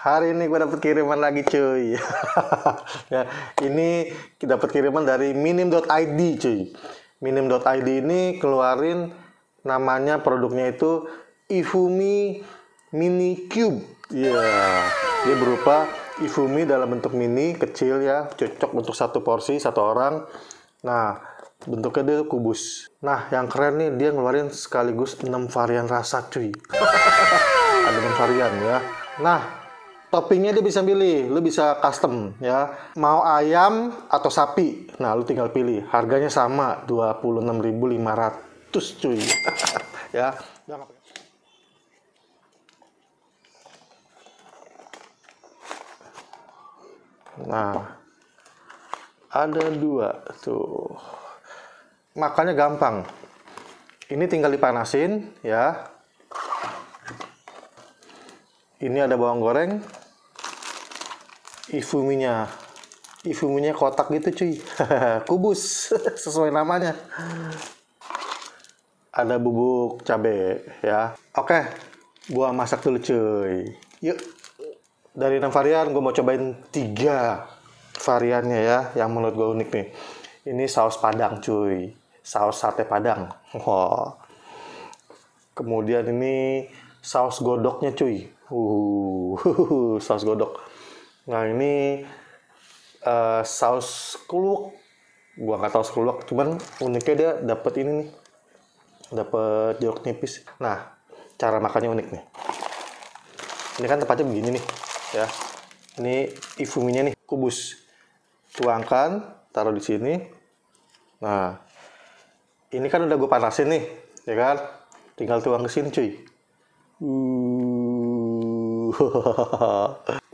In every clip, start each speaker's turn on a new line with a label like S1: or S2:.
S1: Hari ini gue dapet kiriman lagi cuy. Ya, ini dapat kiriman dari minim.id cuy. Minim.id ini keluarin namanya produknya itu Ifumi Mini Cube. Ya, dia berupa Ifumi dalam bentuk mini kecil ya, cocok untuk satu porsi satu orang. Nah, bentuknya dia kubus. Nah, yang keren nih dia ngeluarin sekaligus 6 varian rasa cuy. Ada 6 varian ya. Nah, toppingnya dia bisa pilih, lu bisa custom ya. Mau ayam atau sapi. Nah, lu tinggal pilih. Harganya sama, 26.500 cuy. Ya. Nah, ada 2 tuh. Makannya gampang. Ini tinggal dipanasin ya. Ini ada bawang goreng. Ifuminya kotak gitu cuy. Kubus sesuai namanya. Ada bubuk cabe ya. Oke, gua masak dulu cuy. Yuk. Dari 6 varian gua mau cobain 3 variannya ya yang menurut gua unik nih. Ini saus padang cuy. Saus sate padang. Wow. Kemudian ini saus godoknya cuy. Saus godok. Nah ini saus kluwek. Gua nggak tahu saus kluwek, cuman uniknya dia dapat ini nih, dapat jeruk nipis. Nah cara makannya unik nih. Ini kan tempatnya begini nih, ya. Ini ifuminya nih kubus. Tuangkan, taruh di sini. Nah ini kan udah gue panasin nih, ya kan? Tinggal tuang ke sini cuy.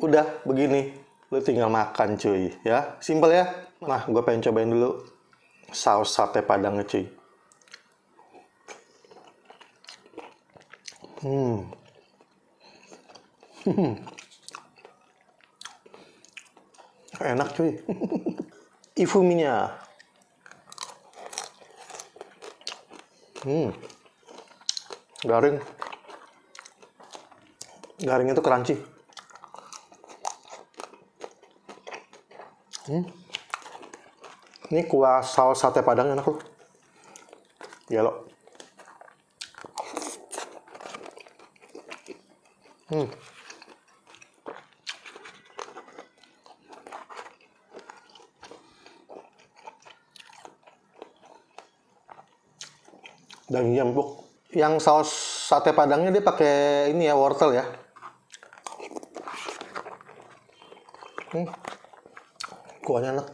S1: Udah begini, lu tinggal makan cuy ya, simple ya. Nah gue pengen cobain dulu saus sate padangnya cuy. Enak cuy. Ifuminya garing itu crunchy. Ini kuah saus sate padang enak loh. Ya lo. Dagingnya empuk. Yang saus sate padangnya dia pakai ini ya, wortel ya. Kuahnya enak.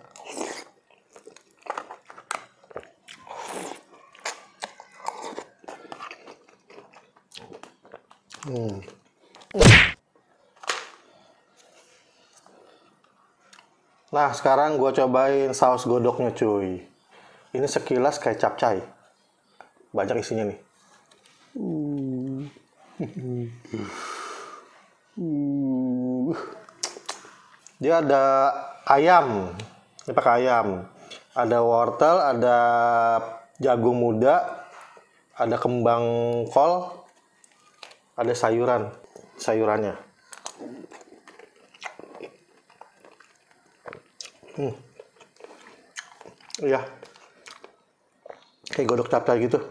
S1: Nah sekarang gue cobain saus godoknya cuy. Ini sekilas kayak capcay. Banyak isinya nih. Dia ada ayam. Ini pakai ayam. Ada wortel, ada jagung muda, ada kembang kol, ada sayurannya. Iya. Kayak godok capcay gitu.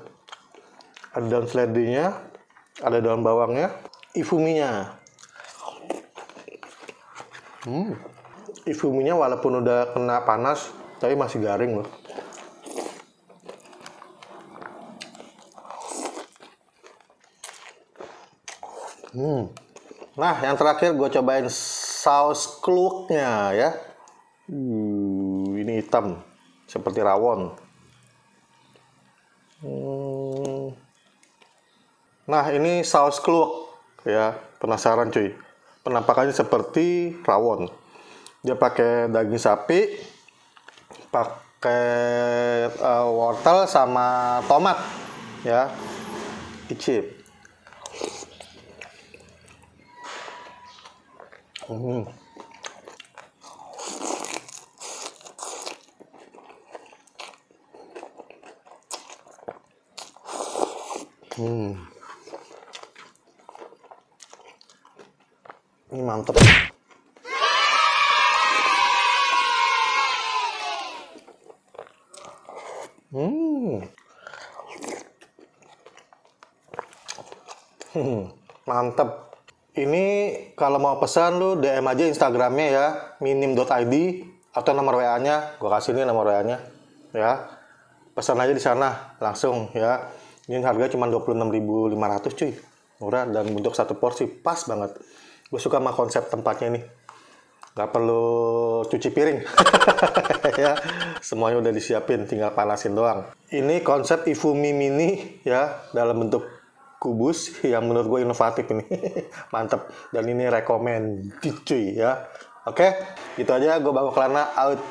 S1: Ada daun seledinya, ada daun bawangnya, ifuminya. Ifuminya walaupun udah kena panas, tapi masih garing loh. Nah, yang terakhir gue cobain saus kluweknya ya. Ini hitam, seperti rawon. Nah, ini saus kluwek ya. Penasaran cuy? Penampakannya seperti rawon. Dia pakai daging sapi, pakai wortel sama tomat ya. Icip. Ini mantep. Mantep. Ini kalau mau pesan lu DM aja Instagramnya ya, minim.id atau nomor WA-nya, gua kasih ini nomor WA-nya ya. Pesan aja di sana langsung ya. Ini harganya cuma 26.500 cuy. Murah dan untuk satu porsi pas banget. Gue suka sama konsep tempatnya ini. Gak perlu cuci piring. Ya, semuanya udah disiapin, tinggal panasin doang. Ini konsep Ifumi Mini ya, dalam bentuk kubus yang menurut gue inovatif ini. Mantep. Dan ini recommended cuy ya. Oke, gitu aja. Gue Bang Kelana out.